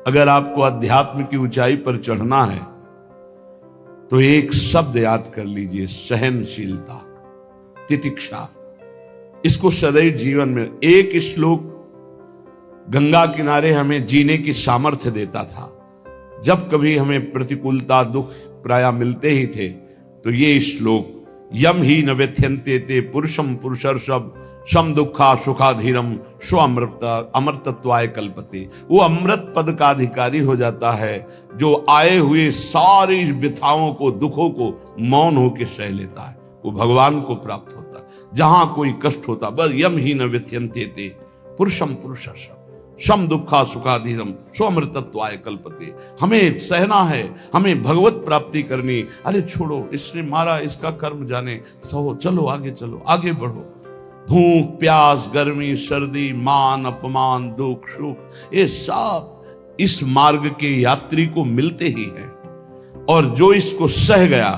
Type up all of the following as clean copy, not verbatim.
अगर आपको अध्यात्म की ऊंचाई पर चढ़ना है तो एक शब्द याद कर लीजिए, सहनशीलता, तितिक्षा। इसको सदैव जीवन में, एक श्लोक गंगा किनारे हमें जीने की सामर्थ्य देता था। जब कभी हमें प्रतिकूलता, दुख प्राय मिलते ही थे तो ये श्लोक, यम ही न व्यथ्यन्ते ते पुरुषम पुरुषर्षभ सम दुखा सुखाधीरम स्व अमृतत्वाय कल्पते। वो अमृत पद का अधिकारी हो जाता है जो आए हुए सारी व्यथाओं को, दुखों को मौन होकर सह लेता है, वो भगवान को प्राप्त होता है। जहां कोई कष्ट होता, बस यम ही न व्यथ्यन्ते ते पुरुषम पुरुषर्षभ सम दुखा सुखाधीरम स्वमृतत्वाय कल्पते। हमें सहना है, हमें भगवत प्राप्ति करनी। अरे छोड़ो, इसने मारा, इसका कर्म जाने, चलो आगे, चलो आगे बढ़ो। भूख प्यास, गर्मी सर्दी, मान अपमान, दुख सुख, ये सब इस मार्ग के यात्री को मिलते ही है। और जो इसको सह गया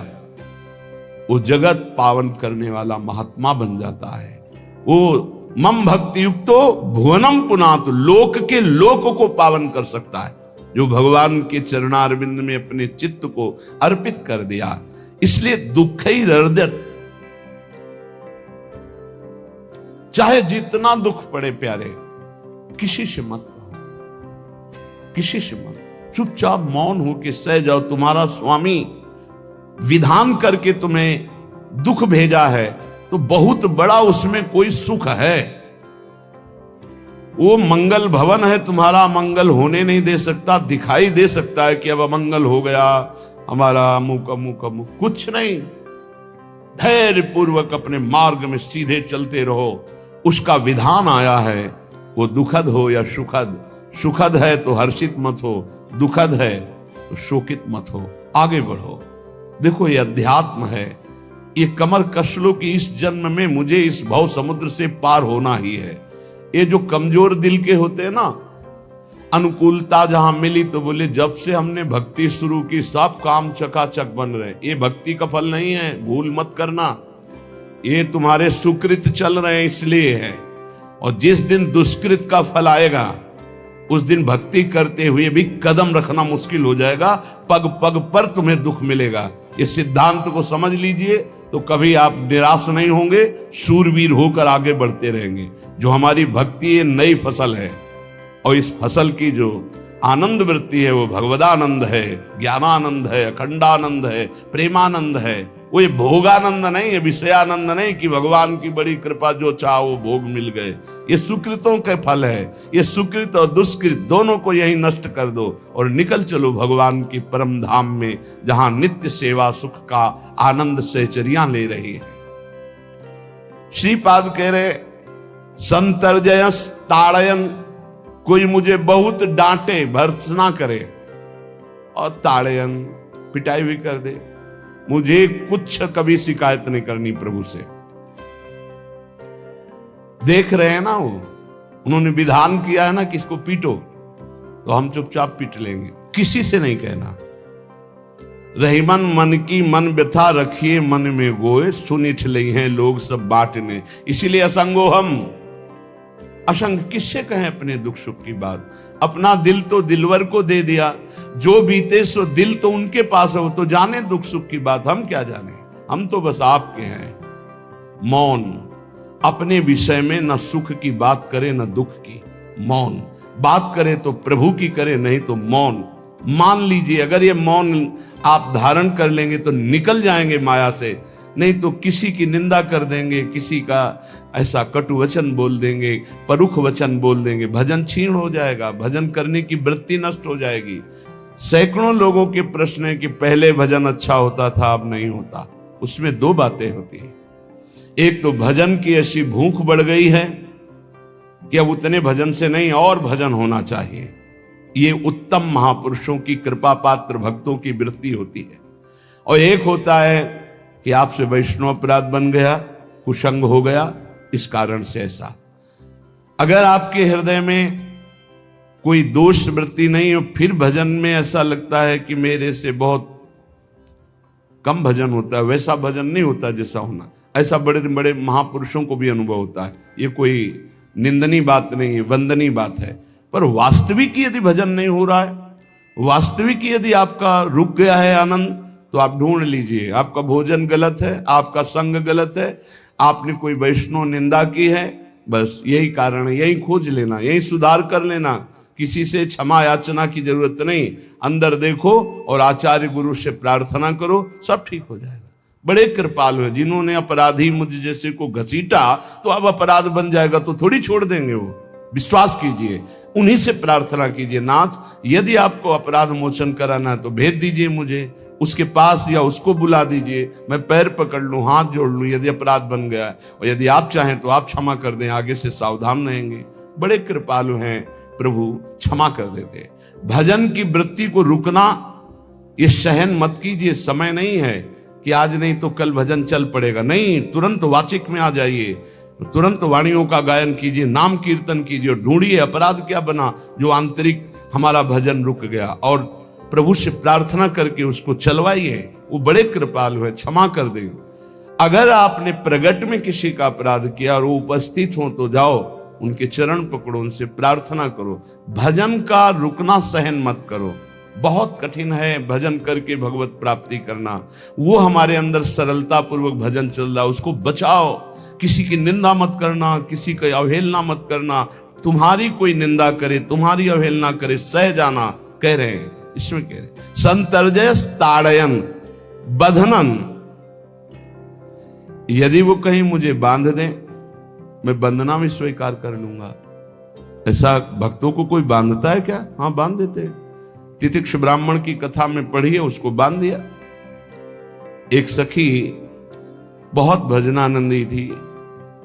वो जगत पावन करने वाला महात्मा बन जाता है। वो मम भक्ति युक्तो भुवनम पुनातु, लोक के लोक को पावन कर सकता है जो भगवान के चरणारविंद में अपने चित्त को अर्पित कर दिया। इसलिए दुखई हृदयत, चाहे जितना दुख पड़े प्यारे, किसी से मत कहो, किसी से मत, चुपचाप मौन होके सह जाओ। तुम्हारा स्वामी विधान करके तुम्हें दुख भेजा है तो बहुत बड़ा उसमें कोई सुख है। वो मंगल भवन है, तुम्हारा मंगल होने नहीं दे सकता। दिखाई दे सकता है कि अब अमंगल हो गया हमारा, अमुक अमुक अमुक, कुछ नहीं। धैर्य पूर्वक अपने मार्ग में सीधे चलते रहो। उसका विधान आया है, वो दुखद हो या सुखद, सुखद है तो हर्षित मत हो, दुखद है तो शोकित मत हो, आगे बढ़ो। देखो ये अध्यात्म है, ये कमर कस लो कि इस जन्म में मुझे इस भव समुद्र से पार होना ही है। ये जो कमजोर दिल के होते हैं ना, अनुकूलता जहां मिली तो बोले जब से हमने भक्ति शुरू की सब काम चकाचक बन रहे। ये भक्ति का फल नहीं है, भूल मत करना। ये तुम्हारे सुकृत चल रहे हैं इसलिए है। और जिस दिन दुष्कृत का फल आएगा उस दिन भक्ति करते हुए भी कदम रखना मुश्किल हो जाएगा, पग पग पर तुम्हें दुख मिलेगा। इस सिद्धांत को समझ लीजिए तो कभी आप निराश नहीं होंगे, शूरवीर होकर आगे बढ़ते रहेंगे। जो हमारी भक्ति ये नई फसल है और इस फसल की जो आनंद वृत्ति है वो भगवदानंद है, ज्ञानानंद है, अखंडानंद है, प्रेमानंद है। वो ये भोगानंद नहीं है, विषयानंद नहीं कि भगवान की बड़ी कृपा जो चाहो भोग मिल गए। ये सुकृतों के फल है। ये सुकृत और दुष्कृत दोनों को यही नष्ट कर दो और निकल चलो भगवान की परम धाम में, जहां नित्य सेवा सुख का आनंद सहचरियां ले रही है। श्रीपाद कह रहे, संतर्जयस ताड़यन, कोई मुझे बहुत डांटे, भर्त्सना करे और ताड़यन, पिटाई भी कर दे, मुझे कुछ कभी शिकायत नहीं करनी प्रभु से। देख रहे हैं ना, वो उन्होंने विधान किया है ना कि इसको पीटो, तो हम चुपचाप पीट लेंगे, किसी से नहीं कहना। रहीमन मन की मन व्यथा रखिए मन में गोए, सुनिठ लई हैं लोग सब बांटने। इसीलिए असंगो हम, असंग किससे कहें अपने दुख सुख की बात। अपना दिल तो दिलवर को दे दिया, जो बीते सो दिल तो उनके पास है, वो तो जाने दुख सुख की बात, हम क्या जाने। हम तो बस आपके हैं। मौन, अपने विषय में न सुख की बात करे न दुख की। मौन बात करे तो प्रभु की करे, नहीं तो मौन मान लीजिए। अगर ये मौन आप धारण कर लेंगे तो निकल जाएंगे माया से, नहीं तो किसी की निंदा कर देंगे, किसी का ऐसा कटु वचन बोल देंगे, परुख वचन बोल देंगे, भजन छीण हो जाएगा, भजन करने की वृत्ति नष्ट हो जाएगी। सैकड़ों लोगों के प्रश्न है कि पहले भजन अच्छा होता था अब नहीं होता। उसमें दो बातें होती है, एक तो भजन की ऐसी भूख बढ़ गई है कि अब उतने भजन से नहीं और भजन होना चाहिए। ये उत्तम महापुरुषों की कृपा पात्र भक्तों की वृत्ति होती है। और एक होता है कि आपसे वैष्णव अपराध बन गया, कुसंग हो गया, इस कारण से ऐसा। अगर आपके हृदय में कोई दोष वृत्ति नहीं हो, फिर भजन में ऐसा लगता है कि मेरे से बहुत कम भजन होता है, वैसा भजन नहीं होता जैसा होना। ऐसा बड़े बड़े महापुरुषों को भी अनुभव होता है। ये कोई निंदनीय बात नहीं है, वंदनीय बात है। पर वास्तविक यदि भजन नहीं हो रहा है, वास्तविक यदि आपका रुक गया है आनंद, तो आप ढूंढ लीजिए, आपका भोजन गलत है, आपका संग गलत है, आपने कोई वैष्णव निंदा की है, बस यही कारण है। यही खोज लेना, यही सुधार कर लेना, किसी से क्षमा याचना की जरूरत नहीं। अंदर देखो और आचार्य गुरु से प्रार्थना करो, सब ठीक हो जाएगा। बड़े कृपालु हैं, जिन्होंने अपराधी मुझ जैसे को घसीटा तो अब अपराध बन जाएगा, तो थोड़ी छोड़ देंगे वो। विश्वास कीजिए, उन्हीं से प्रार्थना कीजिए, नाथ यदि आपको अपराध मोचन कराना है तो भेज दीजिए मुझे उसके पास, या उसको बुला दीजिए, मैं पैर पकड़ लूं, हाथ जोड़ लूं यदि अपराध बन गया है, और यदि आप चाहें तो आप क्षमा कर दें, आगे से सावधान रहेंगे। बड़े कृपालु हैं प्रभु, क्षमा कर देते। भजन की वृत्ति को रुकना ये सहन मत कीजिए। समय नहीं है कि आज नहीं तो कल भजन चल पड़ेगा, नहीं, तुरंत वाचिक में आ जाइए, तुरंत वाणियों का गायन कीजिए, नाम कीर्तन कीजिए, ढूंढिए अपराध क्या बना जो आंतरिक हमारा भजन रुक गया, और प्रभु से प्रार्थना करके उसको चलवाइए। वो बड़े कृपालु है, क्षमा कर देंगे। अगर आपने प्रगट में किसी का अपराध किया और वो उपस्थित हो तो जाओ, उनके चरण पकड़ो, उनसे प्रार्थना करो। भजन का रुकना सहन मत करो। बहुत कठिन है भजन करके भगवत प्राप्ति करना। वो हमारे अंदर सरलता पूर्वक भजन चल रहा है, उसको बचाओ। किसी की निंदा मत करना, किसी की अवहेलना मत करना। तुम्हारी कोई निंदा करे, तुम्हारी अवहेलना करे, सह जाना, कह रहे हैं इसमें, कह रहे संतर्जय ताड़यन बंधनन। यदि वो कहीं मुझे बांध दें, मैं बंधना में स्वीकार कर लूंगा। ऐसा भक्तों को कोई बांधता है क्या? हाँ, बांध देते हैं। तितिक्ष ब्राह्मण की कथा में पढ़िए, उसको बांध दिया। एक सखी बहुत भजनानंदी थी,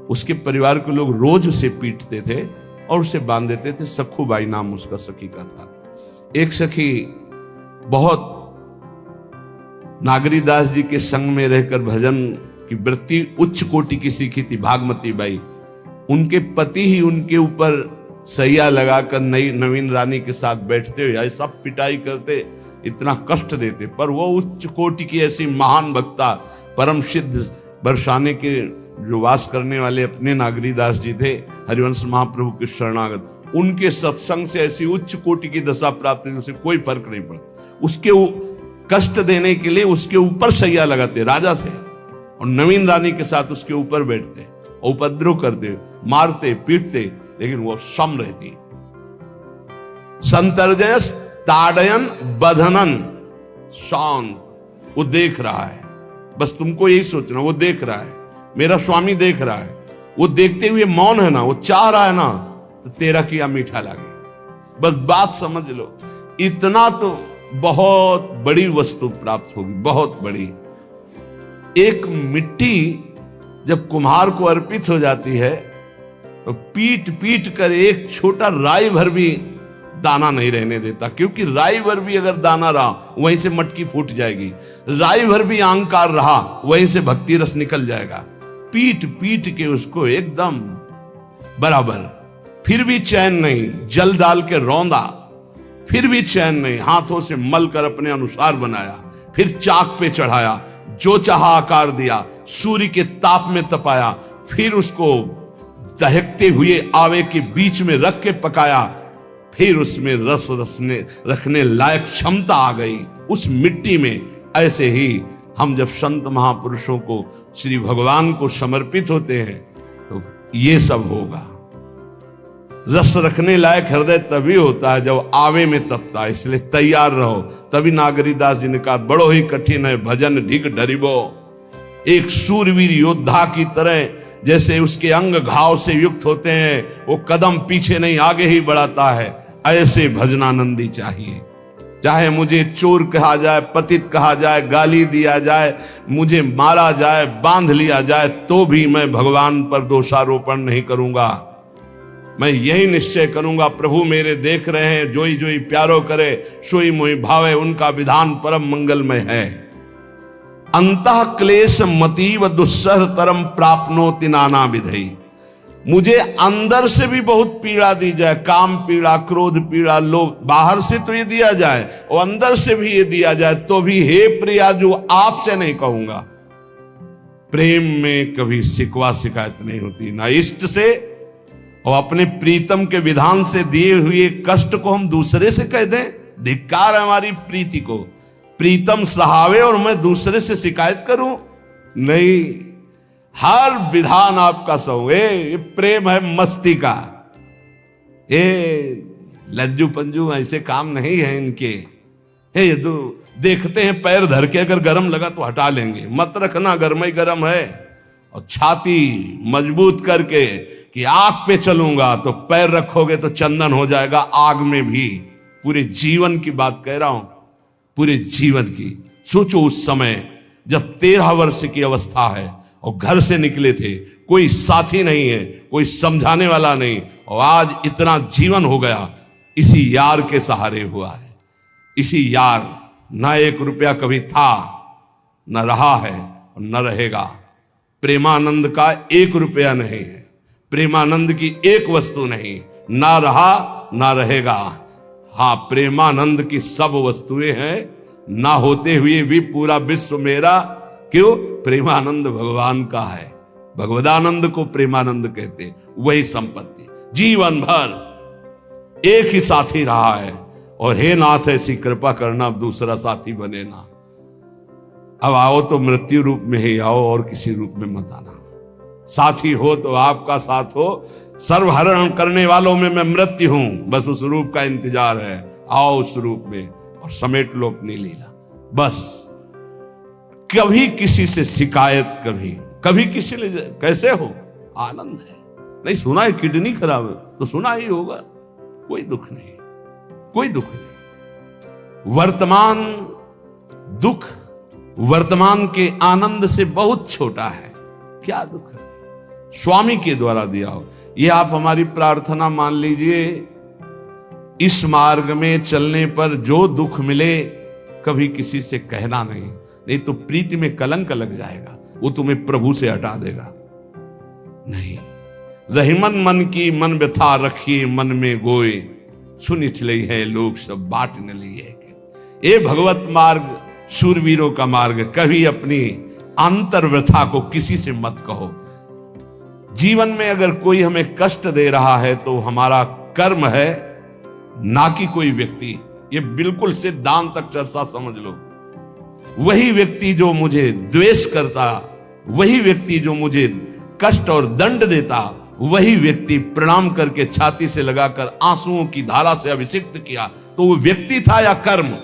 उसके परिवार के लोग रोज उसे पीटते थे और उसे बांध देते थे। सखुबाई नाम उसका सखी का था। एक सखी बहुत नागरीदास जी के संग में रहकर भजन की वृत्ति उच्च कोटि की सीखी थी, भागमती बाई। उनके पति ही उनके ऊपर सैया लगाकर नई नवीन रानी के साथ बैठते हुए सब पिटाई करते, इतना कष्ट देते, पर वो उच्च कोटि की ऐसी महान वक्ता, परम सिद्ध बरसाने के जो वास करने वाले अपने नागरीदास जी थे, हरिवंश महाप्रभु के शरणागत, उनके सत्संग से ऐसी उच्च कोटि की दशा प्राप्त हुई, उसे कोई फर्क नहीं पड़ा। उसके कष्ट देने के लिए उसके ऊपर सैया लगाते, राजा थे, और नवीन रानी के साथ उसके ऊपर बैठते, उपद्रव करते, मारते, पीटते, लेकिन वो सम रहती। संतर्जय ताड़यन बंधनन, शांत। वो देख रहा है, बस तुमको यही सोचना, वो देख रहा है, मेरा स्वामी देख रहा है। वो देखते हुए मौन है ना, वो चाह रहा है ना, तो तेरा किया मीठा लगे। बस बात समझ लो, इतना तो बहुत बड़ी वस्तु प्राप्त होगी, बहुत बड़ी। एक मिट्टी जब कुम्हार को अर्पित हो जाती है तो पीट पीट कर एक छोटा राई भर भी दाना नहीं रहने देता, क्योंकि राई भर भी अगर दाना रहा वहीं से मटकी फूट जाएगी, राई भर भी अहंकार रहा वहीं से भक्ति रस निकल जाएगा। पीट पीट के उसको एकदम बराबर, फिर भी चैन नहीं, जल डाल के रौंदा, फिर भी चैन नहीं, हाथों से मल कर अपने अनुसार बनाया, फिर चाक पे चढ़ाया, जो चाहा आकार दिया, सूर्य के ताप में तपाया, फिर उसको दहकते हुए आवे के बीच में रख के पकाया, फिर उसमें रस रखने लायक क्षमता आ गई उस मिट्टी में। ऐसे ही हम जब संत महापुरुषों को, श्री भगवान को समर्पित होते हैं तो ये सब होगा। रस रखने लायक हृदय तभी होता है जब आवे में तपता है, इसलिए तैयार रहो। तभी नागरीदास जी ने कहा, बड़ो ही कठिन है भजन ढिग डरिबो। एक सूरवीर योद्धा की तरह जैसे उसके अंग घाव से युक्त होते हैं, वो कदम पीछे नहीं आगे ही बढ़ाता है, ऐसे भजनानंदी चाहिए। चाहे मुझे चोर कहा जाए, पतित कहा जाए, गाली दिया जाए, मुझे मारा जाए, बांध लिया जाए, तो भी मैं भगवान पर दोषारोपण नहीं करूंगा। मैं यही निश्चय करूंगा, प्रभु मेरे देख रहे हैं, जोई जोई प्यारो करे सोई मोई भावे, उनका विधान परम मंगलमय है। अंतः क्लेश मतीव दुस्सह तरम प्राप्नोति नाना विधि। मुझे अंदर से भी बहुत पीड़ा दी जाए, काम पीड़ा, क्रोध पीड़ा, लोग बाहर से तो ये दिया जाए और अंदर से भी ये दिया जाए, तो भी हे प्रिया जो आपसे नहीं कहूंगा। प्रेम में कभी शिकवा शिकायत नहीं होती, ना इष्ट से और अपने प्रीतम के विधान से दिए हुए कष्ट को हम दूसरे से कह दें? धिक्कार है हमारी प्रीति को। प्रीतम सहावे और मैं दूसरे से शिकायत करूं? नहीं, हर विधान आपका सहो। ये प्रेम है मस्ती का। ये लज्जू पंजू ऐसे काम नहीं है इनके। ये तो देखते हैं पैर धर के, अगर गर्म लगा तो हटा लेंगे, मत रखना गर्म ही गर्म है। और छाती मजबूत करके कि आग पे चलूंगा तो पैर रखोगे तो चंदन हो जाएगा आग में भी। पूरे जीवन की बात कह रहा हूं, पूरे जीवन की। सोचो उस समय जब 13 वर्ष की अवस्था है और घर से निकले थे, कोई साथी नहीं है, कोई समझाने वाला नहीं, और आज इतना जीवन हो गया इसी यार के सहारे हुआ है। इसी यार, ना 1 रुपया कभी था, न रहा है और न रहेगा। प्रेमानंद का 1 रुपया नहीं है, प्रेमानंद की 1 वस्तु नहीं, ना रहा ना रहेगा। हाँ, प्रेमानंद की सब वस्तुएं हैं, ना होते हुए भी पूरा विश्व मेरा। क्यों? प्रेमानंद भगवान का है। भगवदानंद को प्रेमानंद कहते। वही संपत्ति जीवन भर एक ही साथी रहा है। और हे नाथ, ऐसी कृपा करना, अब दूसरा साथी बने ना। अब आओ तो मृत्यु रूप में ही आओ, और किसी रूप में मत आना। साथी हो तो आपका साथ हो। सर्वहरण करने वालों में मैं मृत्यु हूं, बस उस रूप का इंतजार है। आओ उस रूप में और समेट लो अपनी लीला। बस कभी किसी से शिकायत, कभी किसी ने कैसे हो, आनंद है। नहीं सुना है किडनी खराब है तो सुना ही होगा, कोई दुख नहीं, कोई दुख नहीं। वर्तमान दुख वर्तमान के आनंद से बहुत छोटा है। क्या दुख है? स्वामी के द्वारा दिया हो। ये आप हमारी प्रार्थना मान लीजिए। इस मार्ग में चलने पर जो दुख मिले कभी किसी से कहना नहीं, नहीं तो प्रीति में कलंक लग जाएगा, वो तुम्हें प्रभु से हटा देगा। नहीं, रहीमन मन की मन व्यथा रखिए मन में गोए, सुनिठ लई है लोग सब बाट न लिए। ये भगवत मार्ग शूरवीरों का मार्ग। कभी अपनी अंतर व्यथा को किसी से मत कहो। जीवन में अगर कोई हमें कष्ट दे रहा है तो हमारा कर्म है, ना कि कोई व्यक्ति। ये बिल्कुल सिद्धांत तक चर्चा समझ लो। वही व्यक्ति जो मुझे द्वेष करता, वही व्यक्ति जो मुझे कष्ट और दंड देता, वही व्यक्ति प्रणाम करके छाती से लगाकर आंसुओं की धारा से अभिषिक्त किया, तो वो व्यक्ति था या कर्म?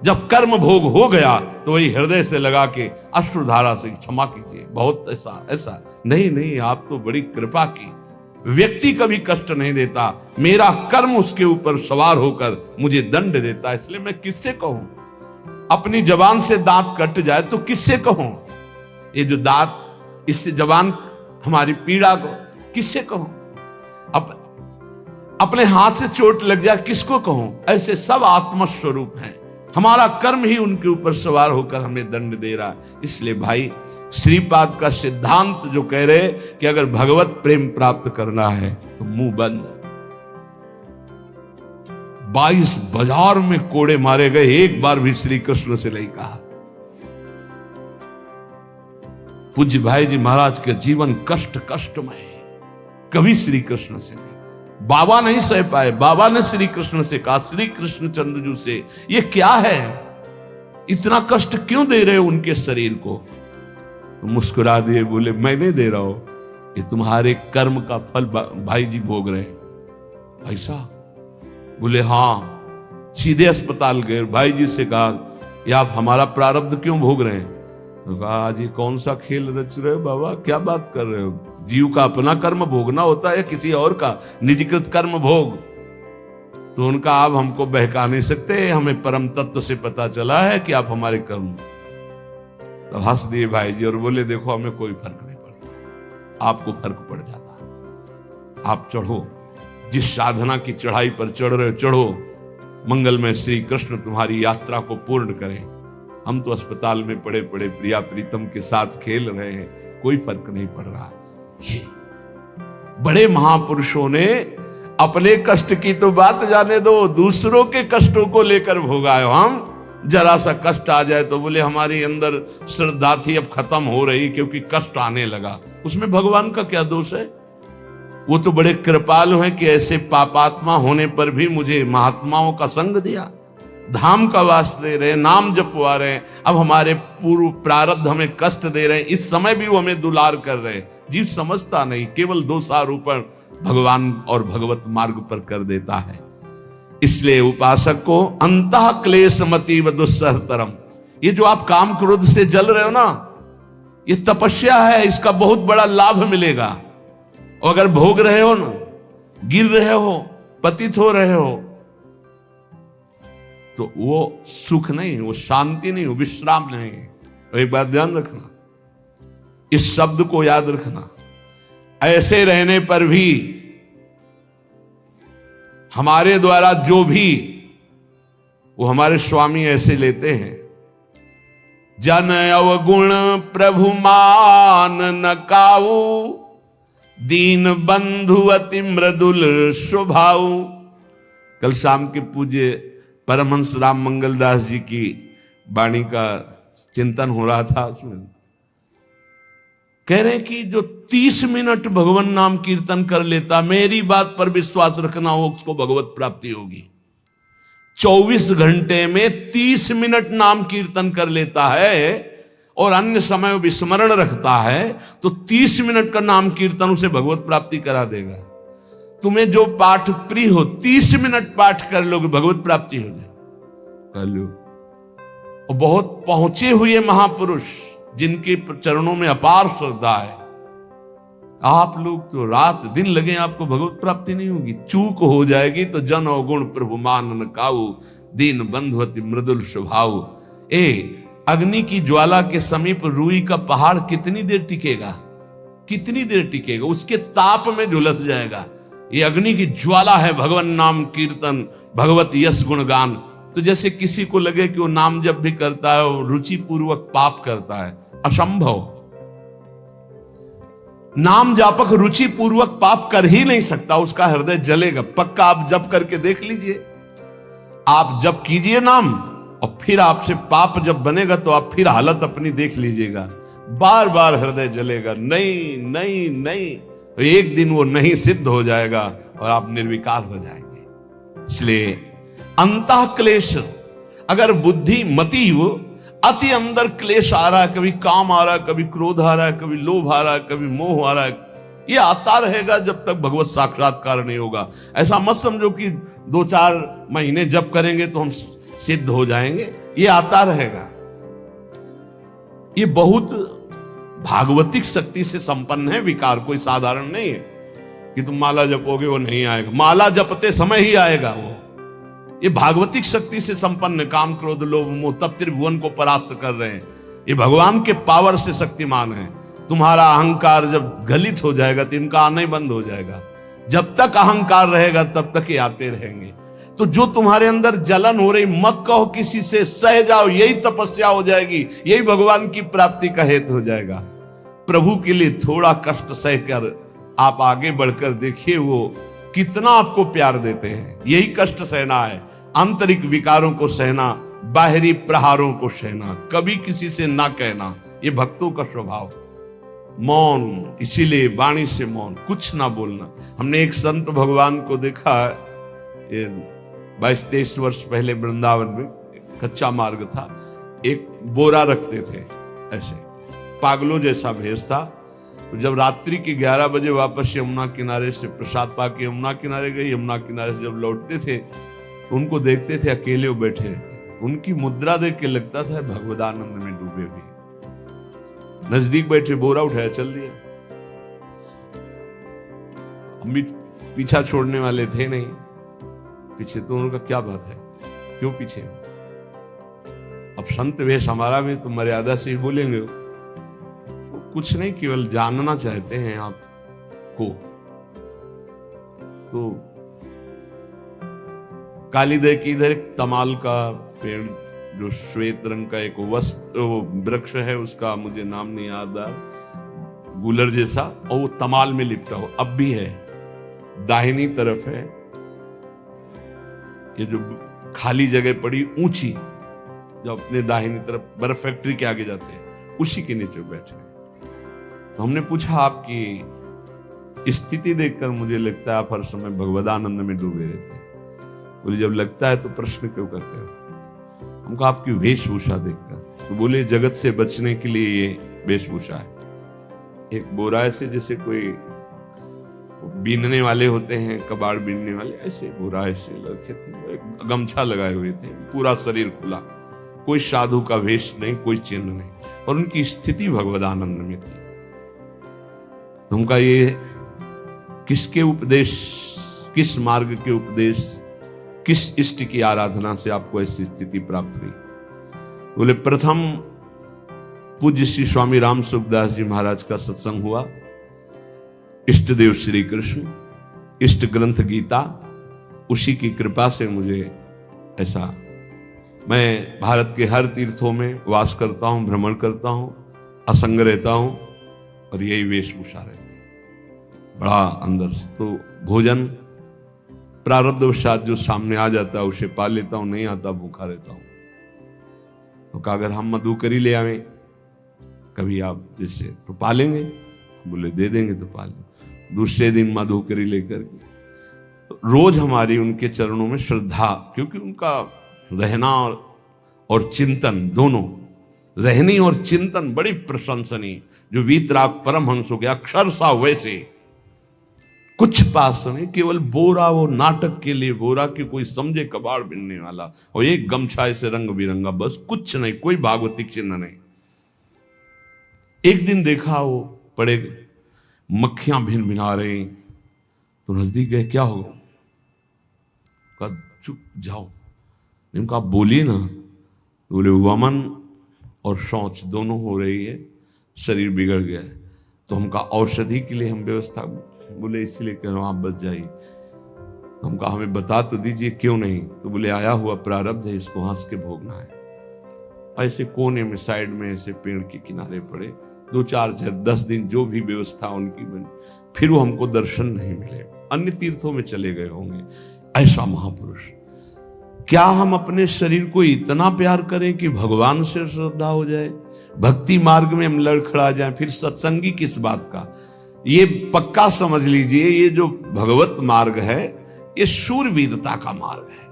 जब कर्म भोग हो गया तो वही हृदय से लगा के अश्रुधारा से क्षमा कीजिए, बहुत ऐसा नहीं, आप तो बड़ी कृपा की। व्यक्ति कभी कष्ट नहीं देता, मेरा कर्म उसके ऊपर सवार होकर मुझे दंड देता है। इसलिए मैं किससे कहूं? अपनी जबान से दांत कट जाए तो किससे कहूं? ये जो दांत, इससे जबान हमारी पीड़ा को किससे कहूं? अपने हाथ से चोट लग जाए किसको कहूं? ऐसे सब आत्मस्वरूप हैं। हमारा कर्म ही उनके ऊपर सवार होकर हमें दंड दे रहा है। इसलिए भाई, श्रीपाद का सिद्धांत जो कह रहे कि अगर भगवत प्रेम प्राप्त करना है तो मुंह बंद। 22 बाजार में कोड़े मारे गए, एक बार भी श्री कृष्ण से नहीं कहा। पूज्य भाई जी महाराज के जीवन कष्टमय, कभी श्री कृष्ण से नहीं। बाबा नहीं सह पाए, बाबा ने श्री कृष्ण से कहा, श्री कृष्ण चंद्रजू से, ये क्या है, इतना कष्ट क्यों दे रहे हो उनके शरीर को? तो मुस्कुरा दिए, बोले मैं नहीं दे रहा हूं, ये तुम्हारे कर्म का फल भाई जी भोग रहे हैं। ऐसा? बोले हाँ। सीधे अस्पताल गए, भाई जी से कहा, ये आप हमारा प्रारब्ध क्यों भोग रहे हैं? तो कहा, आज ये कौन सा खेल रच रहे हो बाबा, क्या बात कर रहे हो? जीव का अपना कर्म भोगना होता है, किसी और का निजीकृत कर्म भोग? तो उनका आप हमको बहका नहीं सकते, हमें परम तत्व से पता चला है कि आप हमारे कर्म। तो हंस दिए भाई जी और बोले, देखो हमें कोई फर्क नहीं पड़ता, आपको फर्क पड़ जाता। आप चढ़ो, जिस साधना की चढ़ाई पर चढ़ रहे हो चढ़ो, मंगलमय श्री कृष्ण तुम्हारी यात्रा को पूर्ण करें। हम तो अस्पताल में पड़े पड़े प्रिया प्रीतम के साथ खेल रहे हैं, कोई फर्क नहीं पड़ रहा। ये बड़े महापुरुषों ने अपने कष्ट की तो बात जाने दो, दूसरों के कष्टों को लेकर भोगाए। हम जरा सा कष्ट आ जाए तो बोले हमारी अंदर श्रद्धा थी अब खत्म हो रही क्योंकि कष्ट आने लगा। उसमें भगवान का क्या दोष है? वो तो बड़े कृपालु हैं कि ऐसे पापात्मा होने पर भी मुझे महात्माओं का संग दिया, धाम का वास दे रहे हैं, नाम जपवा रहे हैं। अब हमारे पूर्व प्रारब्ध हमें कष्ट दे रहे हैं, इस समय भी वो हमें दुलार कर रहे हैं। जीव समझता नहीं, केवल दोषारोपण भगवान और भगवत मार्ग पर कर देता है। इसलिए उपासक को अंतः क्लेश मति व दुस्सहतरम, ये जो आप काम क्रोध से जल रहे हो ना, ये तपस्या है, इसका बहुत बड़ा लाभ मिलेगा। और अगर भोग रहे हो ना, गिर रहे हो, पतित हो रहे हो, तो वो सुख नहीं, वो शांति नहीं, वो विश्राम नहीं है। तो एक बात ध्यान रखना, इस शब्द को याद रखना। ऐसे रहने पर भी हमारे द्वारा जो भी, वो हमारे स्वामी ऐसे लेते हैं, जन अवगुण प्रभु मान न काऊ, दीन बंधु अति मृदुल स्वभाव। कल शाम के पूज्य परमहंस राम मंगलदास जी की वाणी का चिंतन हो रहा था, उसमें कह रहे हैं कि जो 30 मिनट भगवान नाम कीर्तन कर लेता, मेरी बात पर विश्वास रखना हो, उसको भगवत प्राप्ति होगी। 24 घंटे में 30 मिनट नाम कीर्तन कर लेता है और अन्य समय विस्मरण रखता है, तो 30 मिनट का नाम कीर्तन उसे भगवत प्राप्ति करा देगा। तुम्हें जो पाठ प्रिय हो, 30 मिनट पाठ कर लोगे, भगवत प्राप्ति हो जाए, कर लो। और बहुत पहुंचे हुए महापुरुष जिनके चरणों में अपार श्रद्धा है, आप लोग तो रात दिन लगे, आपको भगवत प्राप्ति नहीं होगी। चूक हो जाएगी तो जन अवगुण प्रभु मान न काऊ, दीन बंधु अति मृदुल स्वभाव। अग्नि की ज्वाला के समीप रुई का पहाड़ कितनी देर टिकेगा, कितनी देर टिकेगा, उसके ताप में झुलस जाएगा। ये अग्नि की ज्वाला है भगवान नाम कीर्तन, भगवत यश गुणगान। तो जैसे किसी को लगे कि वो नाम जब भी करता है वो रुचि पूर्वक पाप करता है, असंभव। नाम जापक रुचि पूर्वक पाप कर ही नहीं सकता, उसका हृदय जलेगा। पक्का आप जप करके देख लीजिए, आप जप कीजिए नाम, और फिर आपसे पाप जब बनेगा तो आप फिर हालत अपनी देख लीजिएगा, बार बार हृदय जलेगा, नहीं नहीं नहीं। तो एक दिन वो नहीं सिद्ध हो जाएगा और आप निर्विकार हो जाएंगे। इसलिए अंतः क्लेश, अगर बुद्धि मति हो, अति अंदर क्लेश आ रहा है, कभी काम आ रहा है, कभी क्रोध आ रहा है, कभी लोभ आ रहा है, कभी मोह आ रहा है, ये आता रहेगा जब तक भगवत साक्षात्कार नहीं होगा। ऐसा मत समझो कि 2-4 महीने जप करेंगे तो हम सिद्ध हो जाएंगे, ये आता रहेगा। ये बहुत भागवतिक शक्ति से संपन्न है विकार, कोई साधारण नहीं है कि तुम माला जपोगे वो नहीं आएगा। माला जपते समय ही आएगा वो। ये भागवतिक शक्ति से संपन्न, काम क्रोध लोभ मोह तब त्रिभुवन को परास्त कर रहे हैं। ये भगवान के पावर से शक्तिमान है। तुम्हारा अहंकार जब गलित हो जाएगा तो इनका आना ही बंद हो जाएगा। जब तक अहंकार रहेगा तब तक ये आते रहेंगे। तो जो तुम्हारे अंदर जलन हो रही, मत कहो किसी से, सह जाओ, यही तपस्या हो जाएगी, यही भगवान की प्राप्ति का हेतु हो जाएगा। प्रभु के लिए थोड़ा कष्ट सहकर आप आगे बढ़कर देखिए वो कितना आपको प्यार देते हैं। यही कष्ट सहना है, आंतरिक विकारों को सहना, बाहरी प्रहारों को सहना, कभी किसी से ना कहना, ये भक्तों का स्वभाव। मौन, इसीलिए वाणी से मौन, कुछ ना बोलना। हमने एक संत भगवान को देखा, 22-23 वर्ष पहले वृंदावन में कच्चा मार्ग था, एक बोरा रखते थे, ऐसे पागलों जैसा भेष था। तो जब रात्रि के 11 बजे वापस यमुना किनारे से प्रसाद पाके यमुना किनारे गए, यमुना किनारे से जब लौटते थे तो उनको देखते थे अकेले वो बैठे, उनकी मुद्रा देख के लगता था भगवदानंद में डूबे हुए। नजदीक बैठे, बोरा उठाया, चल दिया। हम भी पीछा छोड़ने वाले थे नहीं, पीछे तो उनका क्या बात है, क्यों पीछे? अब संत वेश हमारा भी तो मर्यादा से ही बोलेंगे, कुछ नहीं, केवल जानना चाहते हैं आपको। तो कालीदय की इधर एक तमाल का पेड़, जो श्वेत रंग का एक वृक्ष है, उसका मुझे नाम नहीं याद आ, गुलर जैसा, और वो तमाल में लिपटा हो, अब भी है, दाहिनी तरफ है। ये जो खाली जगह पड़ी ऊंची, जो अपने दाहिनी तरफ बर्फ फैक्ट्री के आगे जाते हैं, उसी के नीचे बैठे। तो हमने पूछा आपकी स्थिति देखकर मुझे लगता है आप हर समय भगवदानंद में डूबे रहते हैं। बोले जब लगता है तो प्रश्न क्यों करते हो? हमको आपकी वेशभूषा देखकर तो बोले जगत से बचने के लिए ये वेशभूषा है। एक बोरा ऐसे जैसे कोई बीनने वाले होते हैं, कबाड़ बीनने वाले, ऐसे बोरा ऐसे रखे थे, एक गमछा लगाए हुए थे, पूरा शरीर खुला, कोई साधु का वेश नहीं, कोई चिन्ह नहीं, और उनकी स्थिति भगवदानंद में थी। उनका ये किसके उपदेश, किस मार्ग के उपदेश, किस इष्ट की आराधना से आपको ऐसी स्थिति प्राप्त हुई? बोले प्रथम पूज्य श्री स्वामी राम सुखदास जी महाराज का सत्संग हुआ, इष्ट देव श्री कृष्ण, इष्ट ग्रंथ गीता, उसी की कृपा से मुझे ऐसा, मैं भारत के हर तीर्थों में वास करता हूं, भ्रमण करता हूं, असंग रहता हूं, और यही वेशभूषा रहती है। बड़ा अंदर से तो भोजन प्रारब्धवशात जो सामने आ जाता है उसे पा लेता हूं, नहीं आता भूखा रहता हूं। तो कहा अगर हम मधुकरी ले आवे कभी आप जिससे तो पालेंगे, बोले दे देंगे तो पालेंगे। दूसरे दिन मधुकरी लेकर तो रोज हमारी उनके चरणों में श्रद्धा, क्योंकि उनका रहना और चिंतन दोनों, रहनी और चिंतन बड़ी प्रशंसनीय, जो वीतराग परमहंसों के अक्षर सा वैसे, कुछ पास नहीं, केवल बोरा, वो नाटक के लिए बोरा कि कोई समझे कबाड़ बिनने वाला, और एक गमछा ऐसे रंग बिरंगा, बस कुछ नहीं, कोई भागवतिक चिन्ह नहीं। एक दिन देखा वो पड़े मक्खियां भिन भिना रही, तो नजदीक गए, क्या होगा? कहा चुप जाओ। इनका आप बोलिए ना। बोले वमन और शौच दोनों हो रही है, शरीर बिगड़ गया है, तो हमका औषधि के लिए हम व्यवस्था, बोले इसलिए कह रहा हूं आप बच जाइए। हमका हमें बता तो दीजिए क्यों नहीं? तो बोले आया हुआ प्रारब्ध है, इसको हंस के भोगना है। ऐसे कोने में साइड में ऐसे पेड़ के किनारे पड़े, 2 4 10 दिन जो भी व्यवस्था उनकी बनी, फिर वो हमको दर्शन नहीं मिले, अन्य तीर्थों में चले गए होंगे। ऐसा महापुरुष, क्या हम अपने शरीर को इतना प्यार करें कि भगवान से श्रद्धा हो जाए, भक्ति मार्ग में हम लड़खड़ा जाएं, फिर सत्संगी किस बात का? ये पक्का समझ लीजिए, ये जो भगवत मार्ग है ये शूरवीरता का मार्ग है,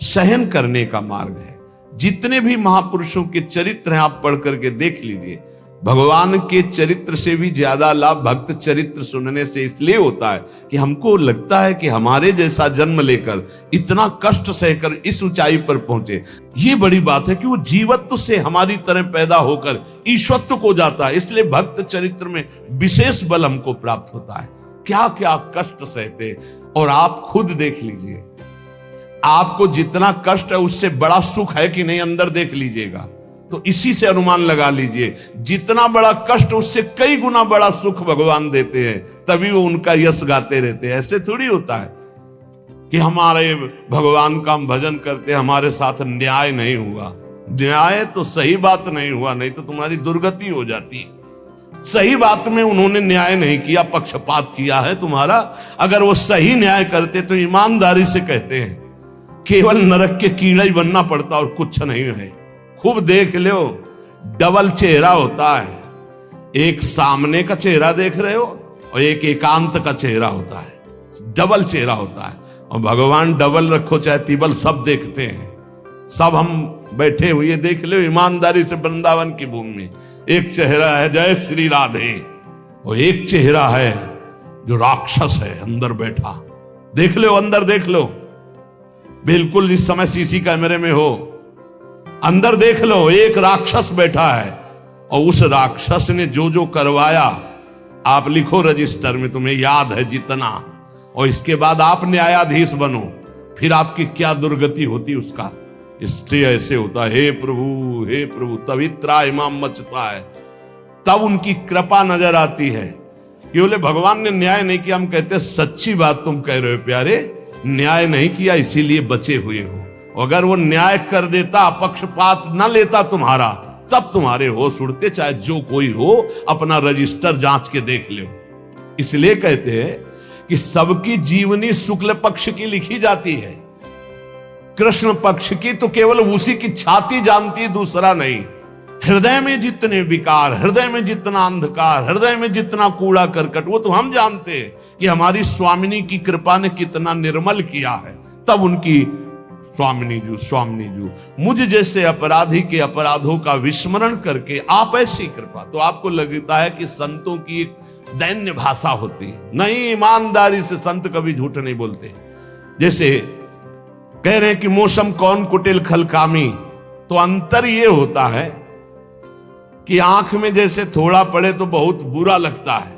सहन करने का मार्ग है। जितने भी महापुरुषों के चरित्र हैं आप पढ़ करके देख लीजिए, भगवान के चरित्र से भी ज्यादा लाभ भक्त चरित्र सुनने से इसलिए होता है कि हमको लगता है कि हमारे जैसा जन्म लेकर इतना कष्ट सहकर इस ऊंचाई पर पहुंचे, ये बड़ी बात है कि वो जीवत्व से हमारी तरह पैदा होकर ईश्वत्व को जाता है। इसलिए भक्त चरित्र में विशेष बल हमको प्राप्त होता है। क्या क्या कष्ट सहते, और आप खुद देख लीजिए, आपको जितना कष्ट है उससे बड़ा सुख है कि नहीं, अंदर देख लीजिएगा तो इसी से अनुमान लगा लीजिए, जितना बड़ा कष्ट उससे कई गुना बड़ा सुख भगवान देते हैं, तभी वो उनका यश गाते रहते हैं। ऐसे थोड़ी होता है कि हमारे भगवान का हम भजन करते, हमारे साथ न्याय नहीं हुआ। न्याय तो सही बात नहीं हुआ, नहीं तो तुम्हारी दुर्गति हो जाती। सही बात में उन्होंने न्याय नहीं किया, पक्षपात किया है तुम्हारा। अगर वो सही न्याय करते तो ईमानदारी से कहते हैं केवल नरक के कीड़ा ही बनना पड़ता और कुछ नहीं है। खूब देख लो, डबल चेहरा होता है, एक सामने का चेहरा देख रहे हो और एक एकांत का चेहरा होता है, डबल चेहरा होता है। और भगवान डबल रखो चाहे तिबल, सब देखते हैं। सब हम बैठे हुए देख लो ईमानदारी से वृंदावन की भूमि में, एक चेहरा है जय श्री राधे, और एक चेहरा है जो राक्षस है अंदर बैठा। देख लो, अंदर देख लो, बिल्कुल इस समय सीसी कैमरे में हो, अंदर देख लो, एक राक्षस बैठा है, और उस राक्षस ने जो जो करवाया आप लिखो रजिस्टर में, तुम्हें याद है जितना, और इसके बाद आप न्यायाधीश बनो, फिर आपकी क्या दुर्गति होती उसका। इससे ऐसे होता है, हे प्रभु, तभी त्राहिमाम मचता है, तब उनकी कृपा नजर आती है कि बोले भगवान ने न्याय नहीं किया। हम कहते सच्ची बात तुम कह रहे हो प्यारे, न्याय नहीं किया इसीलिए बचे हुए हो। अगर वो न्याय कर देता, पक्षपात न लेता तुम्हारा, तब तुम्हारे होश उड़ते, चाहे जो कोई हो, अपना रजिस्टर जांच के देख लो। इसलिए कहते हैं कि सबकी जीवनी शुक्ल पक्ष की लिखी जाती है, कृष्ण पक्ष की तो केवल उसी की छाती जानती, दूसरा नहीं हृदय में जितने विकार, हृदय में जितना अंधकार, हृदय में जितना कूड़ा करकट, वो तो हम जानते हैं कि हमारी स्वामिनी की कृपा ने कितना निर्मल किया है। तब उनकी स्वामिनी जू मुझ जैसे अपराधी के अपराधों का विस्मरण करके आप ऐसी कृपा, तो आपको लगता है कि संतों की एक दैन्य भाषा होती है। नहीं, ईमानदारी से संत कभी झूठ नहीं बोलते। जैसे कह रहे हैं कि मौसम कौन कुटिल खलकामी, तो अंतर ये होता है कि आंख में जैसे थोड़ा पड़े तो बहुत बुरा लगता है,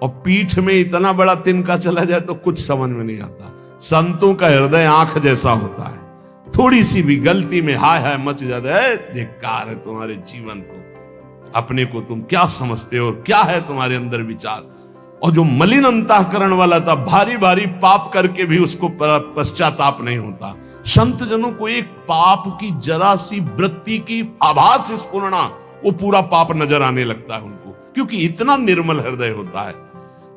और पीठ में इतना बड़ा तिनका चला जाए तो कुछ समझ में नहीं आता। संतों का हृदय आंख जैसा होता है, थोड़ी सी भी गलती में हाय हाय मच जाता है। धिक्कार है तुम्हारे जीवन को, अपने को तुम क्या समझते हो, क्या है तुम्हारे अंदर विचार। और जो मलिन अंतःकरण वाला था, भारी भारी पाप करके भी उसको पश्चाताप नहीं होता। संत जनों को एक पाप की जरा सी वृत्ति की आभास स्फुरना, वो पूरा पाप नजर आने लगता है उनको, क्योंकि इतना निर्मल हृदय होता है।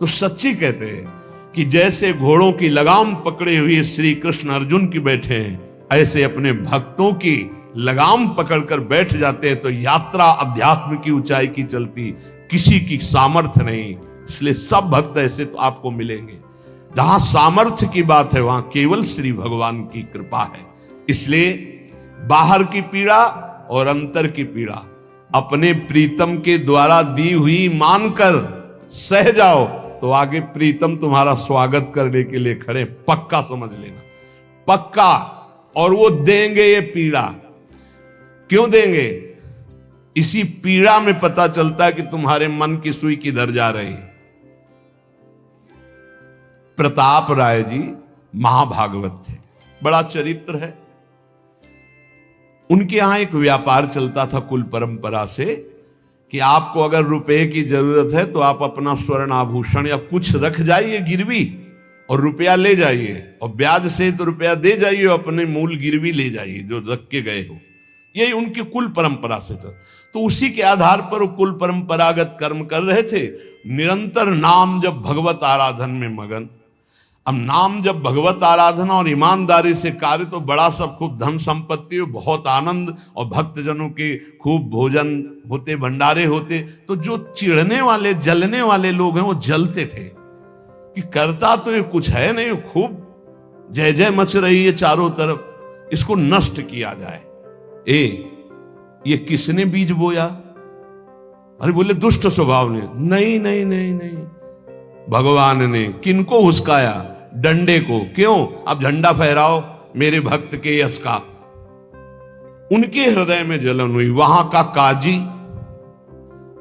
तो सच्ची कहते हैं कि जैसे घोड़ों की लगाम पकड़े हुए श्री कृष्ण अर्जुन की बैठे हैं, ऐसे अपने भक्तों की लगाम पकड़कर बैठ जाते हैं, तो यात्रा अध्यात्म की ऊंचाई की चलती, किसी की सामर्थ्य नहीं। इसलिए सब भक्त ऐसे तो आपको मिलेंगे। जहां सामर्थ्य की बात है वहां केवल श्री भगवान की कृपा है। इसलिए बाहर की पीड़ा और अंतर की पीड़ा अपने प्रीतम के द्वारा दी हुई मानकर सह जाओ, तो आगे प्रीतम तुम्हारा स्वागत करने के लिए खड़े, पक्का समझ लेना, पक्का। और वो देंगे ये पीड़ा। क्यों देंगे? इसी पीड़ा में पता चलता है कि तुम्हारे मन की सुई किधर जा रही है। प्रताप राय जी महाभागवत थे, बड़ा चरित्र है। उनके यहां एक व्यापार चलता था कुल परंपरा से कि आपको अगर रुपए की जरूरत है तो आप अपना स्वर्ण आभूषण या कुछ रख जाइए गिरवी, और रुपया ले जाइए, और ब्याज से तो रुपया दे जाइए, अपने मूल गिरवी ले जाइए जो रख के गए हो। यही उनकी कुल परंपरा से चल। तो उसी के आधार पर वो कुल परंपरागत कर्म कर रहे थे। निरंतर नाम जब भगवत आराधन में मगन। अब नाम जब भगवत आराधना और ईमानदारी से कार्य, तो बड़ा सब खूब धन संपत्ति, बहुत आनंद, और भक्तजनों के खूब भोजन होते, भंडारे होते। तो जो चिढ़ने वाले जलने वाले लोग हैं वो जलते थे कि करता तो ये कुछ है नहीं, खूब जय जय मच रही है चारों तरफ, इसको नष्ट किया जाए। ये किसने बीज बोया? अरे बोले दुष्ट स्वभाव ने। नहीं नहीं नहीं नहीं, भगवान ने। किनको हुस्काया? डंडे को। क्यों? अब झंडा फहराओ मेरे भक्त के यश का। उनके हृदय में जलन हुई। वहां का काजी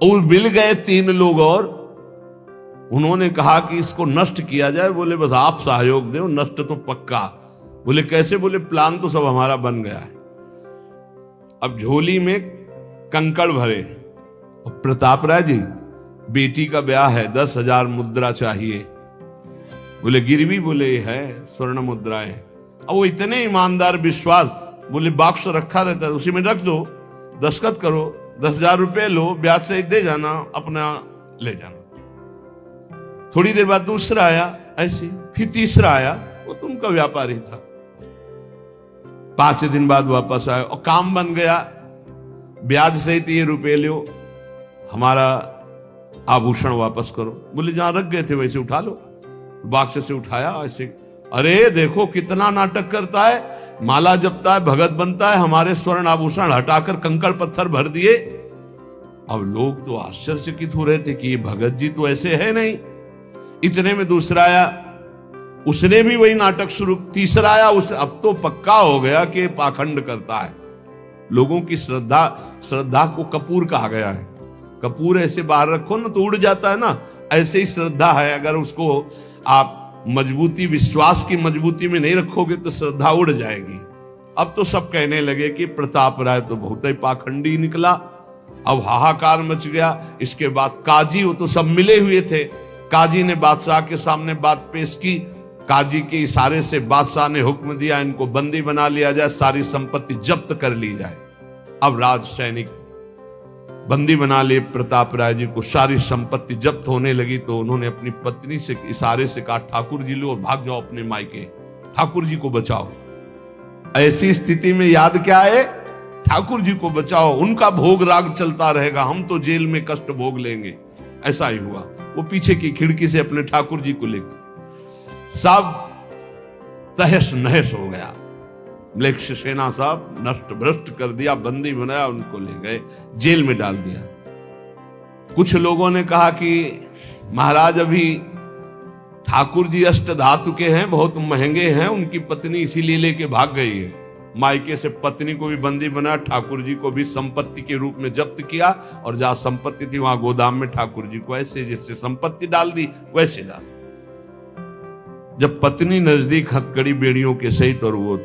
और मिल गए 3 लोग, और उन्होंने कहा कि इसको नष्ट किया जाए। बोले बस आप सहयोग दो, नष्ट तो पक्का। बोले कैसे? बोले प्लान तो सब हमारा बन गया है। अब झोली में कंकड़ भरे। प्रताप राय जी, बेटी का ब्याह है, 10,000 मुद्रा चाहिए। बोले गिरवी? बोले है स्वर्ण मुद्राएं। अब वो इतने ईमानदार, विश्वास, बोले बॉक्स रखा रहता है, उसी में रख दो, दस्तखत करो, 10,000 रुपए लो, ब्याज से दे जाना, अपना ले जाना। थोड़ी देर बाद दूसरा आया ऐसी, फिर तीसरा आया, वो तो उनका व्यापारी था। 5 दिन बाद वापस आया और काम बन गया। ब्याज सहित ये रुपए लो, हमारा आभूषण वापस करो। बोले जहां रख गए थे वैसे उठा लो। बाक्स से उठाया ऐसे। अरे देखो कितना नाटक करता है, माला जपता है, भगत बनता है, हमारे स्वर्ण आभूषण हटाकर कंकड़ पत्थर भर दिए। अब लोग तो आश्चर्यचकित हो रहे थे कि ये भगत जी तो ऐसे है नहीं। इतने में दूसरा आया, उसने भी वही नाटक शुरू। तीसरा आया, उसे अब तो पक्का हो गया कि पाखंड करता है। लोगों की श्रद्धा को कपूर कहा गया है। कपूर ऐसे बाहर रखो ना तो उड़ जाता है ना, ऐसे ही श्रद्धा है। अगर उसको आप मजबूती, विश्वास की मजबूती में नहीं रखोगे तो श्रद्धा उड़ जाएगी। अब तो सब कहने लगे कि प्रताप राय तो बहुत ही पाखंडी निकला। अब हाहाकार मच गया। इसके बाद काजी, वो तो सब मिले हुए थे, काजी ने बादशाह के सामने बात पेश की। काजी के इशारे से बादशाह ने हुक्म दिया इनको बंदी बना लिया जाए, सारी संपत्ति जब्त कर ली जाए। अब राज सैनिक बंदी बना लिए प्रताप राय जी को। सारी संपत्ति जब्त होने लगी तो उन्होंने अपनी पत्नी से इशारे से कहा ठाकुर जी लो और भाग जाओ अपने मायके, ठाकुर जी को बचाओ। ऐसी स्थिति में याद क्या है? ठाकुर जी को बचाओ, उनका भोग राग चलता रहेगा, हम तो जेल में कष्ट भोग लेंगे। ऐसा ही हुआ। वो पीछे की खिड़की से अपने ठाकुर जी को लेकर सब तहस नहस हो गया। म्लेच्छ सेना साहब नष्ट भ्रष्ट कर दिया, बंदी बनाया, उनको ले गए, जेल में डाल दिया। कुछ लोगों ने कहा कि महाराज अभी ठाकुर जी अष्ट धातु के हैं, बहुत महंगे हैं, उनकी पत्नी इसीलिए लेके भाग गई है। मायके से पत्नी को भी बंदी बनाया, ठाकुर जी को भी संपत्ति के रूप में जब्त किया, और जहां संपत्ति थी वहां गोदाम में ठाकुर जी को ऐसे जैसे संपत्ति डाल दी वैसे डाल। जब पत्नी नजदीक हथकड़ी बेड़ियों के सहित और वो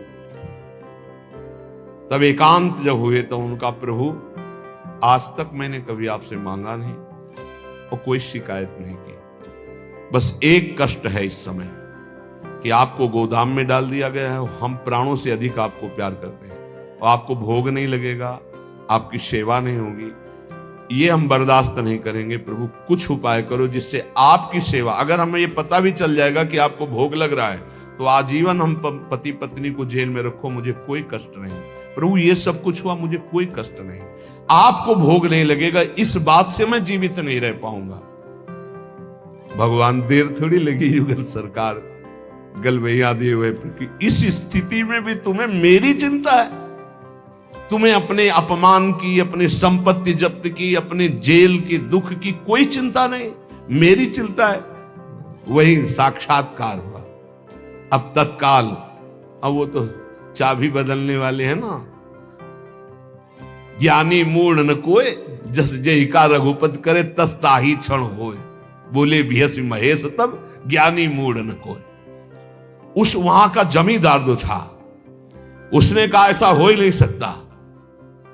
तब एकांत जब हुए तो उनका प्रभु आज तक मैंने कभी आपसे मांगा नहीं और कोई शिकायत नहीं की, बस एक कष्ट है इस समय कि आपको गोदाम में डाल दिया गया है, हम प्राणों से अधिक आपको प्यार करते हैं और आपको भोग नहीं लगेगा, आपकी सेवा नहीं होगी, ये हम बर्दाश्त नहीं करेंगे। प्रभु कुछ उपाय करो जिससे आपकी सेवा, अगर हमें ये पता भी चल जाएगा कि आपको भोग लग रहा है तो आजीवन हम पति पत्नी को जेल में रखो, मुझे कोई कष्ट नहीं। प्रभु ये सब कुछ हुआ, मुझे कोई कष्ट नहीं, आपको भोग नहीं लगेगा, इस बात से मैं जीवित नहीं रह पाऊंगा। भगवान देर थोड़ी लगी युगल सरकार गलबैया दिए हुए, इस स्थिति में भी तुम्हें मेरी चिंता है, तुम्हें अपने अपमान की, अपनी संपत्ति जब्त की, अपने जेल की दुख की कोई चिंता नहीं, मेरी चिंता है। वही साक्षात्कार हुआ। अब तत्काल, अब वो तो चाबी बदलने वाले हैं ना, ज्ञानी मूढ़ न कोय, जस जय का रघुपत करे तस ताही क्षण होए, बोले भियस महेश तब ज्ञानी मूढ़ न कोय। उस वहां का जमींदार जो था उसने कहा ऐसा हो ही नहीं सकता,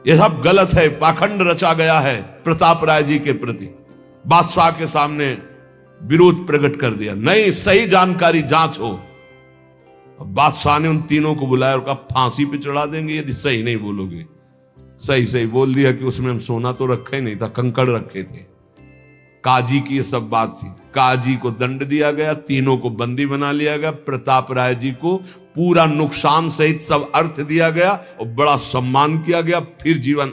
यह सब गलत है, पाखंड रचा गया है प्रताप राय जी के प्रति। बादशाह के सामने विरोध प्रकट कर दिया, नहीं सही जानकारी जांच हो। बादशाह ने उन तीनों को बुलाया और कहा फांसी पे चढ़ा देंगे यदि सही नहीं बोलोगे। सही सही बोल दिया कि उसमें हम सोना तो रखा ही नहीं था, कंकड़ रखे थे। काजी की ये सब बात थी। काजी को दंड दिया गया, तीनों को बंदी बना लिया गया, प्रताप राय जी को पूरा नुकसान सहित सब अर्थ दिया गया और बड़ा सम्मान किया गया। फिर जीवन,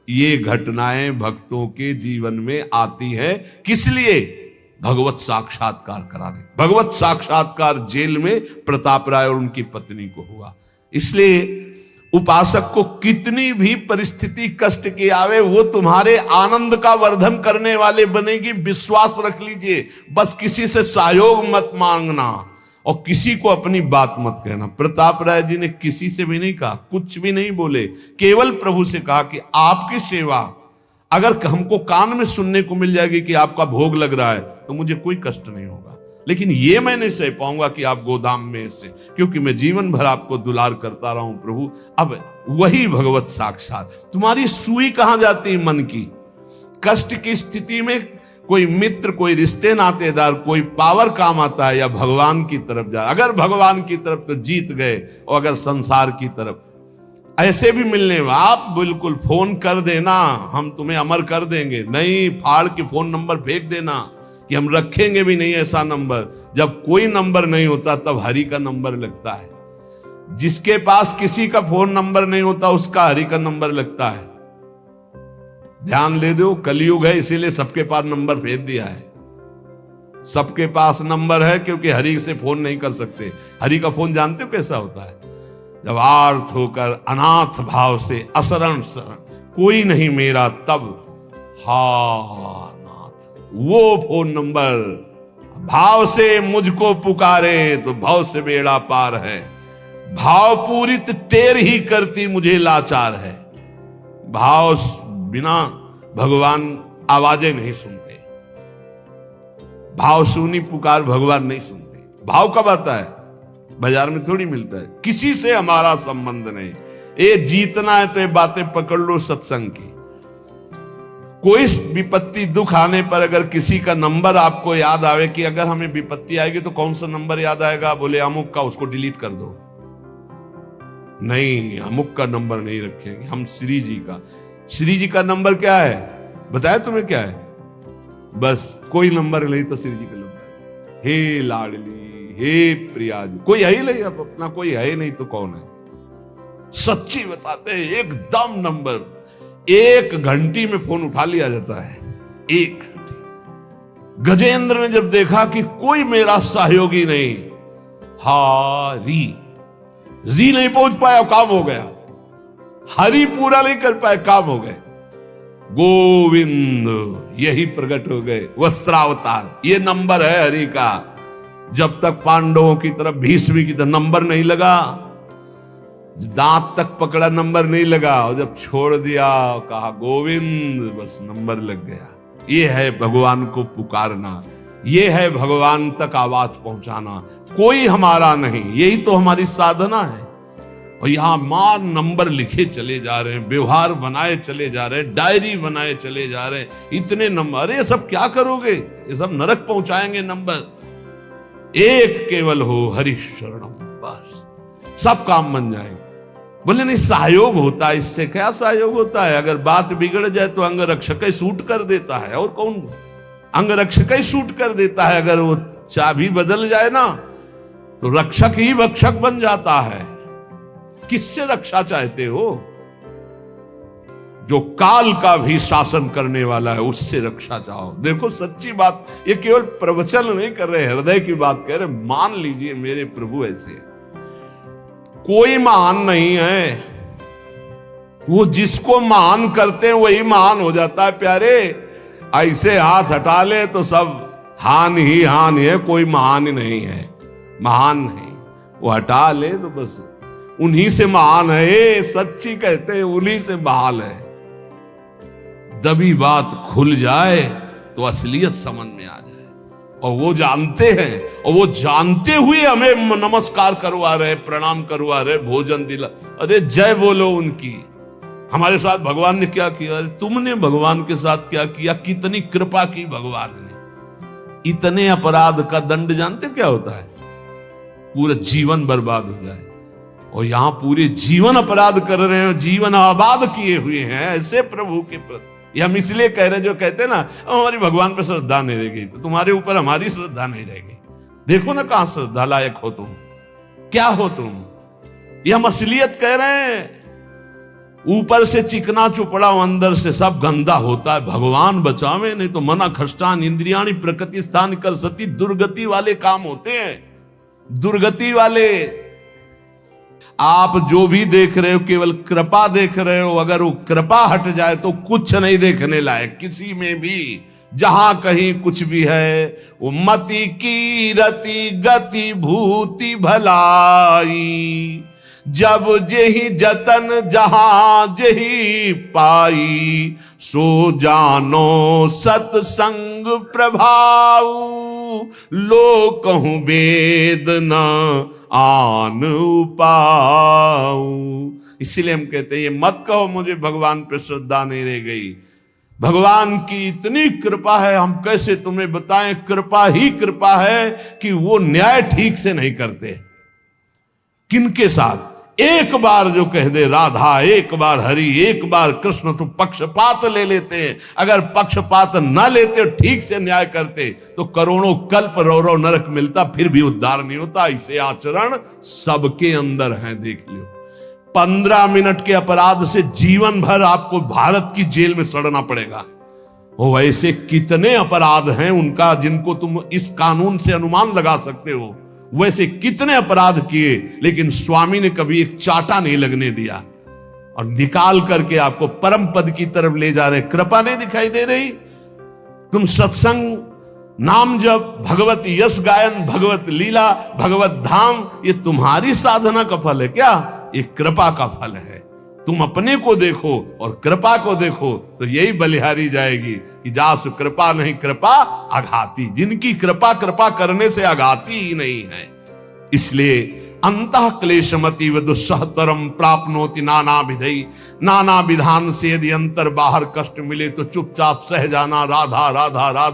ये घटनाएं भक्तों के जीवन में आती है किस लिए? भगवत साक्षात्कार कराने। भगवत साक्षात्कार जेल में प्रताप राय और उनकी पत्नी को हुआ। इसलिए उपासक को कितनी भी परिस्थिति कष्ट की आवे, वो तुम्हारे आनंद का वर्धन करने वाले बनेगी, विश्वास रख लीजिए। बस किसी से सहयोग मत मांगना और किसी को अपनी बात मत कहना। प्रताप राय जी ने किसी से भी नहीं कहा, कुछ भी नहीं बोले, केवल प्रभु से कहा कि आपकी सेवा अगर हमको कान में सुनने को मिल जाएगी कि आपका भोग लग रहा है तो मुझे कोई कष्ट नहीं होगा, लेकिन ये मैं नहीं सह पाऊंगा कि आप गोदाम में से, क्योंकि मैं जीवन भर आपको दुलार करता रहा हूं प्रभु। अब वही भगवत साक्षात। तुम्हारी सुई कहां जाती है मन की? कष्ट की स्थिति में कोई मित्र, कोई रिश्ते नातेदार, कोई पावर काम आता है या भगवान की तरफ जा? अगर भगवान की तरफ तो जीत गए, और अगर संसार की तरफ ऐसे भी मिलने, आप बिल्कुल फोन कर देना, हम तुम्हें अमर कर देंगे, नहीं फाड़ के फोन नंबर फेंक देना कि हम रखेंगे भी नहीं ऐसा नंबर। जब कोई नंबर नहीं होता तब हरि का नंबर लगता है। जिसके पास किसी का फोन नंबर नहीं होता उसका हरि का नंबर लगता है। ध्यान दे दो, कलयुग है इसीलिए सबके पास नंबर भेज दिया है। सबके पास नंबर है क्योंकि हरि से फोन नहीं कर सकते। हरि का फोन जानते हो कैसा होता है? जब आर्थ होकर अनाथ भाव से असरण शरण कोई नहीं मेरा, तब हा नाथ, वो फोन नंबर भाव से मुझको पुकारे तो भाव से बेड़ा पार है, भाव पूरित टेर ही करती मुझे लाचार है। भाव बिना भगवान आवाजें नहीं सुनते, भाव सुनी पुकार भगवान नहीं सुनते। भाव कब आता है? बाजार में थोड़ी मिलता है। किसी से हमारा संबंध नहीं। ये जीतना है तो ये बातें पकड़ लो सत्संग की। कोई विपत्ति दुख आने पर अगर किसी का नंबर आपको याद आवे कि अगर हमें विपत्ति आएगी तो कौन सा नंबर याद आएगा? बोले अमुक का, उसको डिलीट कर दो। नहीं, अमुक का नंबर नहीं रखेंगे हम, श्री जी का। श्री जी का नंबर क्या है बताया तुम्हें? क्या है? बस कोई नंबर नहीं तो श्री जी का नंबर। हे लाडली, हे प्रिया जी, कोई है ही नहीं, अब अपना कोई है ही नहीं तो कौन है? सच्ची बताते हैं, एकदम नंबर। 1 घंटी में फोन उठा लिया जाता है, 1 घंटी। गजेंद्र ने जब देखा कि कोई मेरा सहयोगी नहीं, हारी री नहीं पहुंच पाया, काम हो गया। हरि पूरा नहीं कर पाए, काम हो गए। गोविंद यही प्रकट हो गए, वस्त्रावतार। ये नंबर है हरि का। जब तक पांडवों की तरफ, भीष्म की तरफ नंबर नहीं लगा, दांत तक पकड़ा, नंबर नहीं लगा, और जब छोड़ दिया, कहा गोविंद, बस नंबर लग गया। ये है भगवान को पुकारना, ये है भगवान तक आवाज पहुंचाना। कोई हमारा नहीं, यही तो हमारी साधना है। और यहां मान नंबर लिखे चले जा रहे हैं, व्यवहार बनाए चले जा रहे हैं, डायरी बनाए चले जा रहे हैं, इतने नंबर। अरे सब क्या करोगे, ये सब नरक पहुंचाएंगे नंबर। एक केवल हो हरि शरणम, बस सब काम बन जाएंगे। बोले नहीं, सहयोग होता है। इससे क्या सहयोग होता है? अगर बात बिगड़ जाए तो अंग रक्षक ही सूट कर देता है, और कौन? अंग रक्षक ही सूट कर देता है। अगर वो चाबी बदल जाए ना, तो रक्षक ही भक्षक बन जाता है। किससे रक्षा चाहते हो? जो काल का भी शासन करने वाला है, उससे रक्षा चाहो। देखो सच्ची बात, ये केवल प्रवचन नहीं कर रहे, हृदय की बात कह रहे। मान लीजिए मेरे प्रभु ऐसे, कोई महान नहीं है, वो जिसको महान करते हैं वही महान हो जाता है प्यारे। ऐसे हाथ हटा ले तो सब हान ही हान है, कोई महान ही नहीं है, महान नहीं। वो हटा ले तो बस उन्हीं से महान है। सच्ची कहते हैं, उन्हीं से बहाल है। दबी बात खुल जाए तो असलियत समझ में आ जाए, और वो जानते हैं, और वो जानते हुए हमें नमस्कार करवा रहे, प्रणाम करवा रहे, भोजन दिला। अरे जय बोलो उनकी। हमारे साथ भगवान ने क्या किया? अरे तुमने भगवान के साथ क्या किया? कितनी कृपा की भगवान ने। इतने अपराध का दंड जानते क्या होता है? पूरा जीवन बर्बाद हो जाए। और यहां पूरे जीवन अपराध कर रहे हैं, जीवन आबाद किए हुए हैं ऐसे प्रभु के प्रति। ये हम इसलिए कह रहे हैं, जो कहते हैं ना हमारी भगवान पे श्रद्धा नहीं रह गई, तो तुम्हारे ऊपर हमारी श्रद्धा नहीं रह गई। देखो ना कहां श्रद्धा लायक हो तुम, क्या हो तुम। ये हम असलियत कह रहे हैं। ऊपर से चिकना चुपड़ा, अंदर से सब गंदा होता है। भगवान बचावे, नहीं तो मना खष्टान इंद्रियाणी प्रकृति स्थान कर सती। दुर्गति वाले काम होते हैं, दुर्गति वाले। आप जो भी देख रहे हो केवल कृपा देख रहे हो। अगर वो कृपा हट जाए तो कुछ नहीं देखने लायक किसी में भी। जहां कहीं कुछ भी है, वो मति की रति गति भूति भलाई। जब जेहि जतन जहां जेहि पाई, सो जानो सत्संग प्रभाव। लोक कहूं वेद न आन उपाऊ। इसीलिए हम कहते हैं, ये मत कहो मुझे भगवान पे श्रद्धा नहीं रह गई। भगवान की इतनी कृपा है, हम कैसे तुम्हें बताएं। कृपा ही कृपा है कि वो न्याय ठीक से नहीं करते। किनके साथ? एक बार जो कह दे राधा, एक बार हरि, एक बार कृष्ण, तो पक्षपात ले लेते हैं। अगर पक्षपात ना लेते, ठीक से न्याय करते, तो करोड़ों कल्प रो नरक मिलता, फिर भी उद्धार नहीं होता। इसे आचरण सबके अंदर है, देख लो। 15 मिनट के अपराध से जीवन भर आपको भारत की जेल में सड़ना पड़ेगा। वो ऐसे कितने अपराध हैं उनका, जिनको तुम इस कानून से अनुमान लगा सकते हो। वैसे कितने अपराध किए, लेकिन स्वामी ने कभी एक चाटा नहीं लगने दिया, और निकाल करके आपको परम पद की तरफ ले जा रहे। कृपा नहीं दिखाई दे रही? तुम सत्संग, नाम जप, भगवत यश गायन, भगवत लीला, भगवत धाम, ये तुम्हारी साधना का फल है क्या? ये कृपा का फल है। तुम अपने को देखो और कृपा को देखो, तो यही बलिहारी जाएगी कि जासु कृपा नहीं कृपा आघाती। जिनकी कृपा कृपा करने से आघाती ही नहीं है। इसलिए अंतः क्लेशमति दुस्सहतरम प्राप्नोति नाना विधि। नाना विधान से यदि अंतर बाहर कष्ट मिले तो चुपचाप सह जाना, राधा राधा राधा।